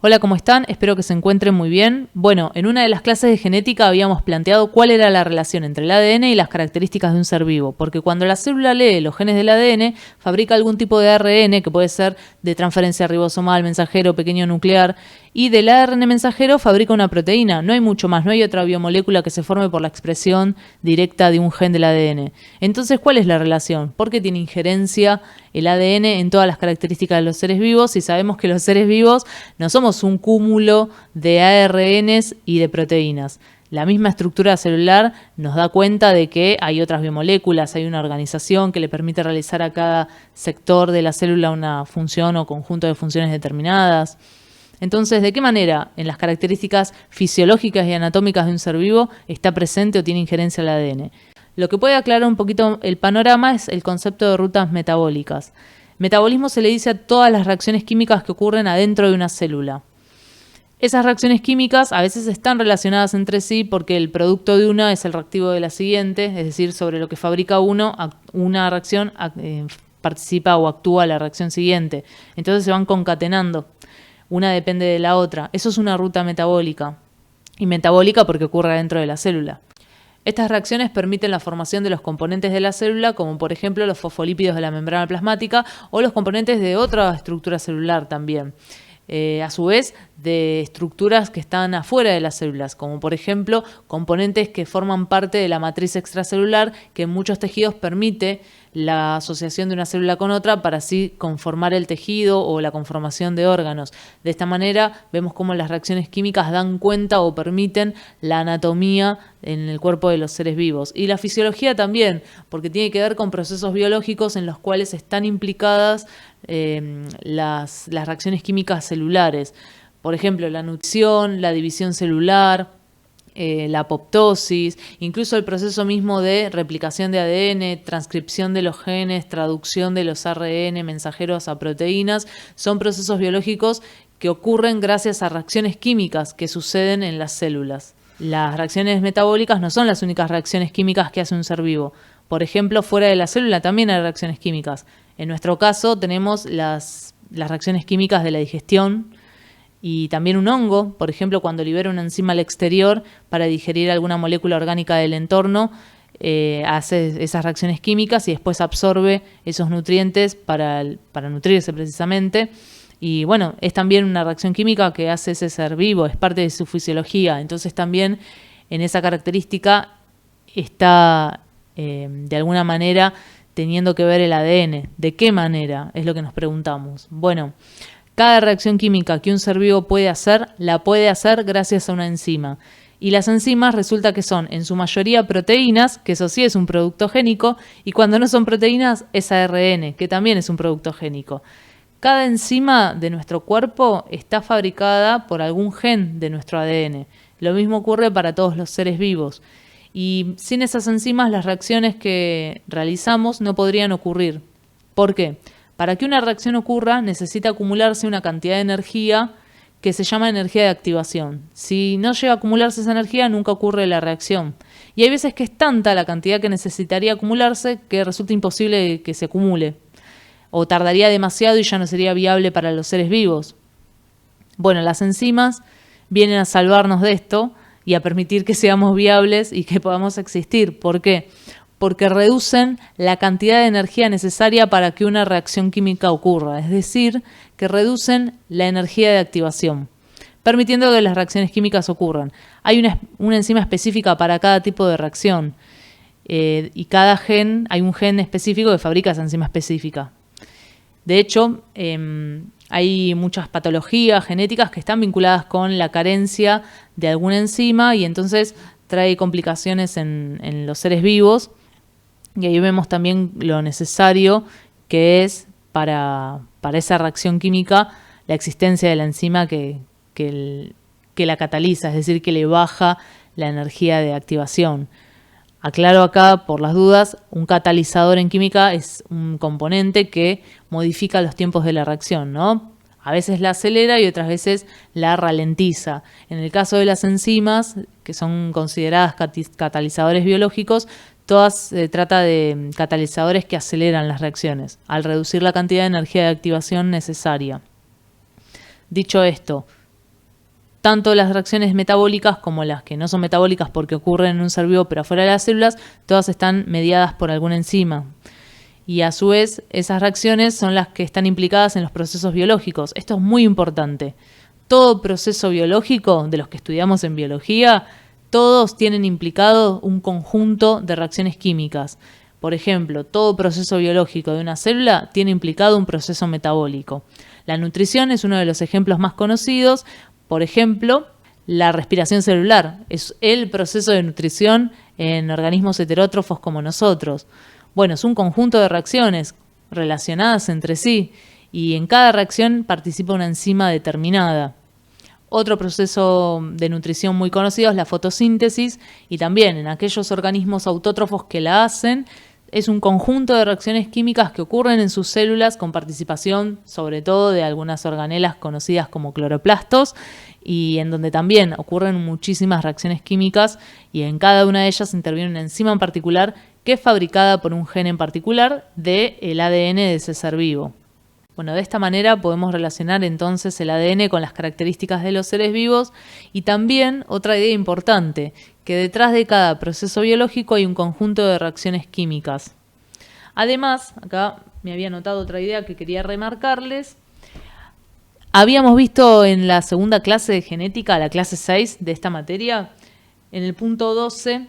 Hola, ¿cómo están? Espero que se encuentren muy bien. Bueno, en una de las clases de genética habíamos planteado cuál era la relación entre el ADN y las características de un ser vivo, porque cuando la célula lee los genes del ADN, fabrica algún tipo de ARN, que puede ser de transferencia ribosomal, mensajero, pequeño nuclear, y del ARN mensajero fabrica una proteína. No hay mucho más, no hay otra biomolécula que se forme por la expresión directa de un gen del ADN. Entonces, ¿cuál es la relación? ¿Por qué tiene injerencia el ADN en todas las características de los seres vivos? Si sabemos que los seres vivos no somos un cúmulo de ARNs y de proteínas. La misma estructura celular nos da cuenta de que hay otras biomoléculas, hay una organización que le permite realizar a cada sector de la célula una función o conjunto de funciones determinadas. Entonces, ¿de qué manera en las características fisiológicas y anatómicas de un ser vivo está presente o tiene injerencia el ADN? Lo que puede aclarar un poquito el panorama es el concepto de rutas metabólicas. Metabolismo se le dice a todas las reacciones químicas que ocurren adentro de una célula. Esas reacciones químicas a veces están relacionadas entre sí porque el producto de una es el reactivo de la siguiente, es decir, sobre lo que fabrica una reacción participa o actúa la reacción siguiente. Entonces se van concatenando. Una depende de la otra. Eso es una ruta metabólica. Y metabólica porque ocurre dentro de la célula. Estas reacciones permiten la formación de los componentes de la célula, como por ejemplo los fosfolípidos de la membrana plasmática o los componentes de otra estructura celular también. A su vez, de estructuras que están afuera de las células, como por ejemplo componentes que forman parte de la matriz extracelular, que en muchos tejidos permite la asociación de una célula con otra para así conformar el tejido o la conformación de órganos. De esta manera vemos cómo las reacciones químicas dan cuenta o permiten la anatomía en el cuerpo de los seres vivos. Y la fisiología también, porque tiene que ver con procesos biológicos en los cuales están implicadas las reacciones químicas celulares. Por ejemplo, la nutrición, la división celular, la apoptosis, incluso el proceso mismo de replicación de ADN, transcripción de los genes, traducción de los ARN mensajeros a proteínas, son procesos biológicos que ocurren gracias a reacciones químicas que suceden en las células. Las reacciones metabólicas no son las únicas reacciones químicas que hace un ser vivo. Por ejemplo, fuera de la célula también hay reacciones químicas. En nuestro caso tenemos las reacciones químicas de la digestión y también un hongo, por ejemplo, cuando libera una enzima al exterior para digerir alguna molécula orgánica del entorno, hace esas reacciones químicas y después absorbe esos nutrientes para nutrirse precisamente. Y bueno, es también una reacción química que hace ese ser vivo, es parte de su fisiología. Entonces también en esa característica está de alguna manera teniendo que ver el ADN. ¿De qué manera? Es lo que nos preguntamos. Bueno, cada reacción química que un ser vivo puede hacer, la puede hacer gracias a una enzima. Y las enzimas resulta que son en su mayoría proteínas, que eso sí es un producto génico, y cuando no son proteínas es ARN, que también es un producto génico. Cada enzima de nuestro cuerpo está fabricada por algún gen de nuestro ADN. Lo mismo ocurre para todos los seres vivos. Y sin esas enzimas las reacciones que realizamos no podrían ocurrir. ¿Por qué? Para que una reacción ocurra necesita acumularse una cantidad de energía que se llama energía de activación. Si no llega a acumularse esa energía, nunca ocurre la reacción. Y hay veces que es tanta la cantidad que necesitaría acumularse que resulta imposible que se acumule. O tardaría demasiado y ya no sería viable para los seres vivos. Bueno, las enzimas vienen a salvarnos de esto y a permitir que seamos viables y que podamos existir. ¿Por qué? Porque reducen la cantidad de energía necesaria para que una reacción química ocurra, es decir, que reducen la energía de activación, permitiendo que las reacciones químicas ocurran. Hay una enzima específica para cada tipo de reacción y cada gen, hay un gen específico que fabrica esa enzima específica. De hecho, hay muchas patologías genéticas que están vinculadas con la carencia de alguna enzima y entonces trae complicaciones en los seres vivos. Y ahí vemos también lo necesario que es para esa reacción química la existencia de la enzima que la cataliza, es decir, que le baja la energía de activación. Aclaro acá, por las dudas, un catalizador en química es un componente que modifica los tiempos de la reacción, ¿no? A veces la acelera y otras veces la ralentiza. En el caso de las enzimas, que son consideradas catalizadores biológicos, todas se trata de catalizadores que aceleran las reacciones, al reducir la cantidad de energía de activación necesaria. Dicho esto, tanto las reacciones metabólicas como las que no son metabólicas porque ocurren en un ser vivo pero afuera de las células, todas están mediadas por alguna enzima. Y a su vez, esas reacciones son las que están implicadas en los procesos biológicos. Esto es muy importante. Todo proceso biológico de los que estudiamos en biología, todos tienen implicado un conjunto de reacciones químicas. Por ejemplo, todo proceso biológico de una célula tiene implicado un proceso metabólico. La nutrición es uno de los ejemplos más conocidos. Por ejemplo, la respiración celular es el proceso de nutrición en organismos heterótrofos como nosotros. Bueno, es un conjunto de reacciones relacionadas entre sí y en cada reacción participa una enzima determinada. Otro proceso de nutrición muy conocido es la fotosíntesis y también en aquellos organismos autótrofos que la hacen es un conjunto de reacciones químicas que ocurren en sus células con participación sobre todo de algunas organelas conocidas como cloroplastos y en donde también ocurren muchísimas reacciones químicas y en cada una de ellas interviene una enzima en particular que es fabricada por un gen en particular del ADN de ese ser vivo. Bueno, de esta manera podemos relacionar entonces el ADN con las características de los seres vivos y también otra idea importante, que detrás de cada proceso biológico hay un conjunto de reacciones químicas. Además, acá me había anotado otra idea que quería remarcarles. Habíamos visto en la segunda clase de genética, la clase 6 de esta materia, en el punto 12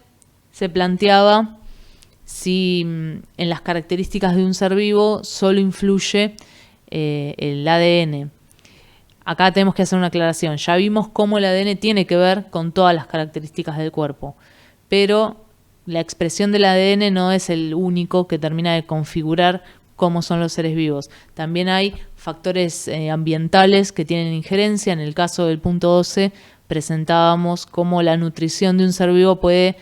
se planteaba si en las características de un ser vivo solo influye el ADN. Acá tenemos que hacer una aclaración. Ya vimos cómo el ADN tiene que ver con todas las características del cuerpo, pero la expresión del ADN no es el único que termina de configurar cómo son los seres vivos. También hay factores ambientales que tienen injerencia. En el caso del punto 12 presentábamos cómo la nutrición de un ser vivo puede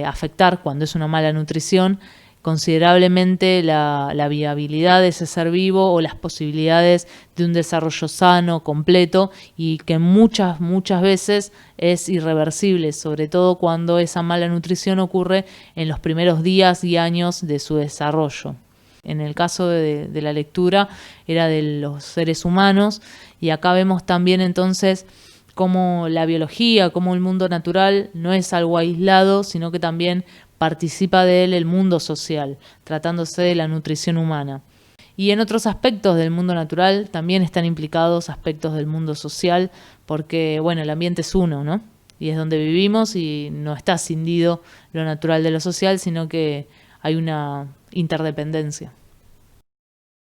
afectar, cuando es una mala nutrición, considerablemente la viabilidad de ese ser vivo o las posibilidades de un desarrollo sano, completo y que muchas veces es irreversible, sobre todo cuando esa mala nutrición ocurre en los primeros días y años de su desarrollo. En el caso de la lectura era de los seres humanos y acá vemos también entonces cómo la biología, cómo el mundo natural no es algo aislado, sino que también participa de él el mundo social, tratándose de la nutrición humana. Y en otros aspectos del mundo natural también están implicados aspectos del mundo social, porque bueno, el ambiente es uno, ¿no? Y es donde vivimos y no está escindido lo natural de lo social, sino que hay una interdependencia.